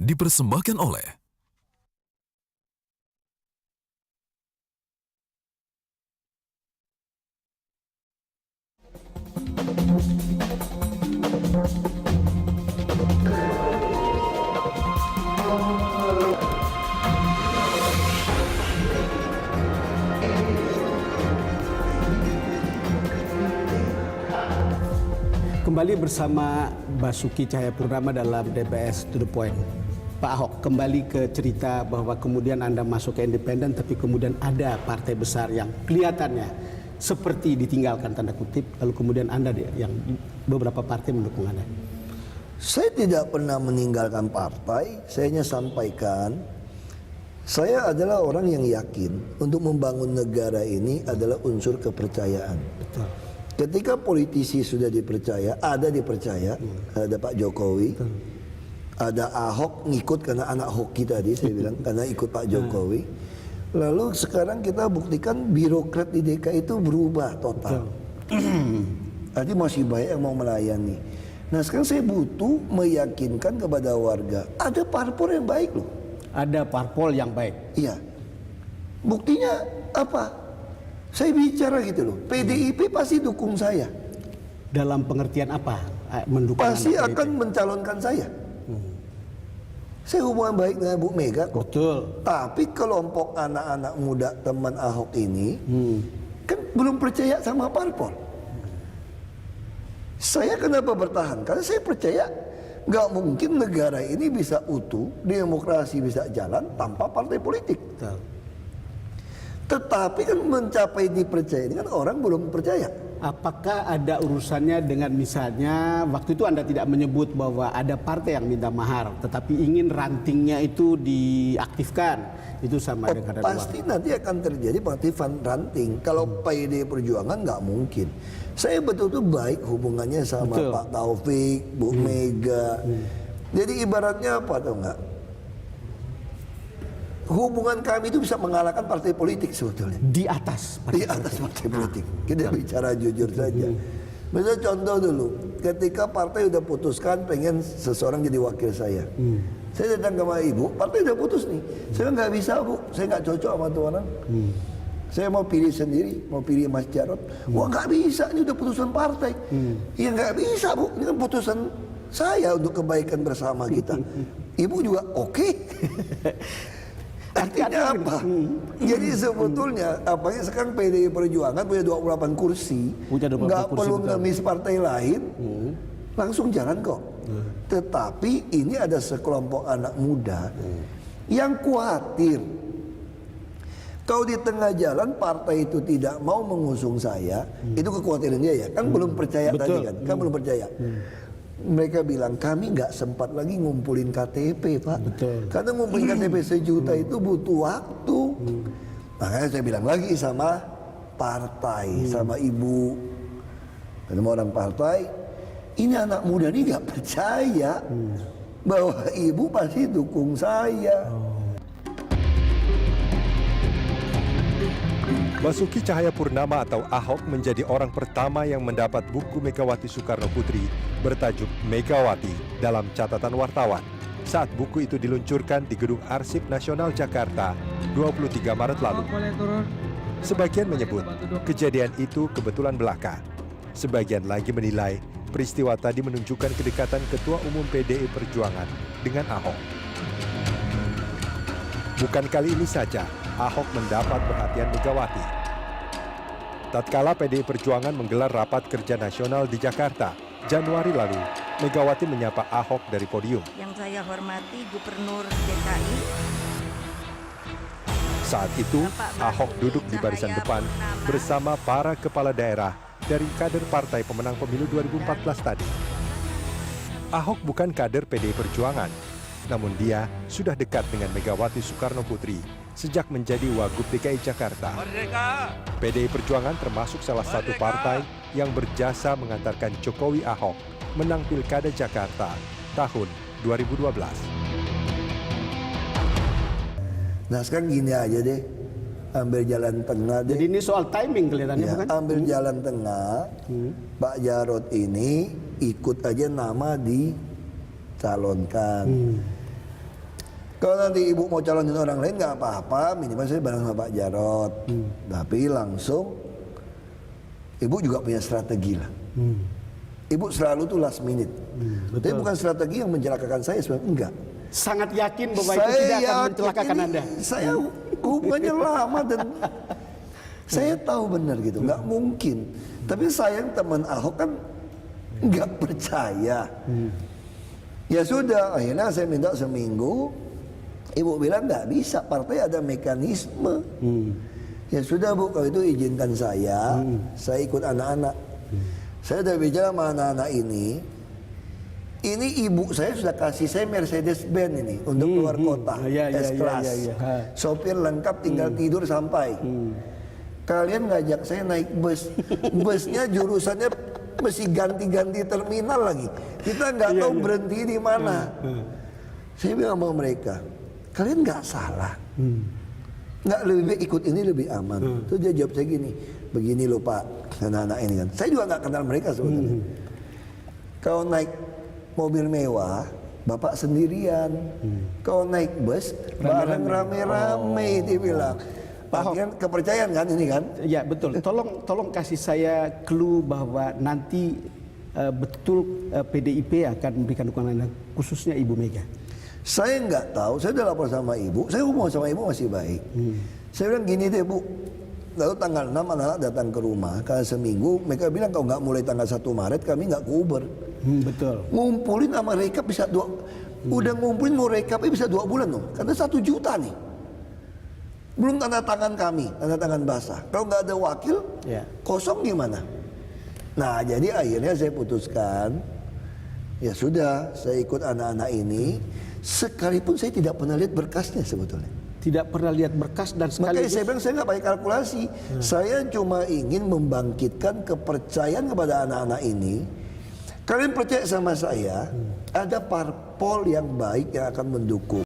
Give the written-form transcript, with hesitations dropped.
dipersembahkan oleh Kembali bersama Basuki Cahayapurnama dalam DPS To The Point. Pak Ahok, kembali ke cerita bahwa kemudian Anda masuk ke independen, tapi kemudian ada partai besar yang kelihatannya seperti ditinggalkan tanda kutip, lalu kemudian Anda yang beberapa partai mendukung Anda. Saya tidak pernah meninggalkan partai, saya hanya sampaikan, saya adalah orang yang yakin untuk membangun negara ini adalah unsur kepercayaan. Betul. Ketika politisi sudah dipercaya, dipercaya, ada Pak Jokowi, ada Ahok ngikut karena anak hoki tadi saya bilang, karena ikut Pak Jokowi. Lalu sekarang kita buktikan birokrat di DKI itu berubah total. Tadi masih banyak yang mau melayani. Nah sekarang saya butuh meyakinkan kepada warga, ada parpol yang baik loh. Ada parpol yang baik. Iya. Buktinya apa? Saya bicara gitu loh, PDIP pasti dukung saya. Dalam pengertian apa? Mendukung pasti anak akan PDIP? mencalonkan saya. Saya hubungan baik dengan Bu Mega kok. Betul. Tapi kelompok anak-anak muda teman Ahok ini kan belum percaya sama parpol. Saya kenapa bertahan? Karena saya percaya nggak mungkin negara ini bisa utuh, demokrasi bisa jalan tanpa partai politik. Betul. Tetapi kan mencapai dipercaya ini kan orang belum percaya. Apakah ada urusannya dengan misalnya waktu itu Anda tidak menyebut bahwa ada partai yang minta mahar, tetapi ingin rantingnya itu diaktifkan, itu sama dengan pasti nanti akan terjadi pengaktifan ranting. Kalau PDI Perjuangan nggak mungkin. Saya betul-betul baik hubungannya sama Pak Taufik, Bu Mega. Jadi ibaratnya apa atau enggak? Hubungan kami itu bisa mengalahkan partai politik sebetulnya. Di atas partai politik. Kita bicara jujur saja. Misalnya contoh dulu, ketika partai udah putuskan pengen seseorang jadi wakil saya. Saya datang ke ibu, partai udah putus nih. Saya nggak bisa bu, saya nggak cocok sama tuh orang. Saya mau pilih sendiri, mau pilih Mas Jarod. Wah nggak bisa, ini udah putusan partai. Ya nggak bisa bu, ini kan putusan saya untuk kebaikan bersama kita. Ibu juga oke. Artinya apa? Jadi sebetulnya apalagi sekarang PDI Perjuangan punya 28 kursi, nggak perlu ngemis partai lain, langsung jalan kok. Tetapi ini ada sekelompok anak muda yang khawatir kalau di tengah jalan partai itu tidak mau mengusung saya, itu kekhawatiran dia ya, kan belum percaya tadi kan belum percaya. Mereka bilang kami nggak sempat lagi ngumpulin KTP Pak. Betul. Karena ngumpulin KTP 1 juta itu butuh waktu. Makanya saya bilang lagi sama partai, sama ibu, sama orang partai, ini anak muda ini nggak percaya bahwa ibu pasti dukung saya. Basuki Cahayapurnama atau Ahok menjadi orang pertama yang mendapat buku Megawati Soekarno Putri bertajuk Megawati dalam catatan wartawan saat buku itu diluncurkan di Gedung Arsip Nasional Jakarta 23 Maret lalu. Sebagian menyebut kejadian itu kebetulan belaka. Sebagian lagi menilai peristiwa tadi menunjukkan kedekatan Ketua Umum PDI Perjuangan dengan Ahok. Bukan kali ini saja Ahok mendapat perhatian Megawati. Tatkala PDI Perjuangan menggelar rapat kerja nasional di Jakarta, Januari lalu, Megawati menyapa Ahok dari podium. Yang saya hormati Gubernur DKI. Saat itu, Ahok duduk di barisan depan bersama para kepala daerah dari kader partai pemenang pemilu 2014 tadi. Ahok bukan kader PDI Perjuangan, namun dia sudah dekat dengan Megawati Soekarno Putri sejak menjadi Wagub DKI Jakarta. PDI Perjuangan termasuk salah satu partai yang berjasa mengantarkan Jokowi Ahok menang Pilkada Jakarta tahun 2012. Nah sekarang gini aja deh, ambil jalan tengah deh. Jadi ini soal timing kelihatannya ya, bukan? ambil jalan tengah, Pak Jarod ini ikut aja nama dicalonkan. Kalau nanti ibu mau calonin orang lain nggak apa-apa, minimal saya bareng sama Pak Jarod. Tapi langsung ibu juga punya strategi lah. Ibu selalu tuh last minute. Tapi bukan strategi yang mencelakakan saya sebenarnya, enggak. Sangat yakin bahwa itu tidak akan mencelakakan Anda. Saya hubungannya lama dan saya tahu benar gitu, nggak mungkin. Tapi sayang teman Ahok kan nggak percaya. Ya sudah, akhirnya saya minta seminggu. Ibu bilang nggak bisa, partai ada mekanisme. Ya sudah Bu, kalau itu izinkan saya ikut anak-anak. Saya udah bicara sama anak-anak ini ibu saya sudah kasih saya Mercedes-Benz ini untuk keluar kota, S-Class. Sopir lengkap, tinggal tidur sampai. Kalian ngajak saya naik bus, busnya jurusannya mesti ganti-ganti terminal lagi. Kita nggak tahu berhenti di mana. Saya bilang sama mereka, kalian nggak salah. Nggak lebih baik ikut ini lebih aman. Terus dia jawab saya gini, begini loh Pak, anak-anak ini kan. Saya juga nggak kenal mereka sebetulnya. Kalau naik mobil mewah, Bapak sendirian. Kalau naik bus, bareng rame-rame, dia bilang. Bagian kepercayaan kan ini kan? Ya betul. Tolong kasih saya clue bahwa nanti betul PDIP akan memberikan dukungan khususnya Ibu Mega. Saya nggak tahu, saya udah lapor sama ibu, saya hubungan sama ibu masih baik. Saya bilang gini deh Bu, lalu tanggal 6 anak-anak datang ke rumah, karena seminggu mereka bilang kalau nggak mulai tanggal 1 Maret kami nggak ke Uber. Betul. Ngumpulin sama rekap bisa udah ngumpulin mau rekapnya bisa 2 bulan loh, karena 1 juta nih. Belum tanda tangan kami, tanda tangan basah. Kalau nggak ada wakil, kosong gimana? Nah jadi akhirnya saya putuskan, ya sudah saya ikut anak-anak ini. Sekalipun saya tidak pernah lihat berkasnya sebetulnya. Tidak pernah lihat berkas dan Makanya saya bilang saya nggak pakai kalkulasi. Saya cuma ingin membangkitkan kepercayaan kepada anak-anak ini. Kalian percaya sama saya, ada parpol yang baik yang akan mendukung.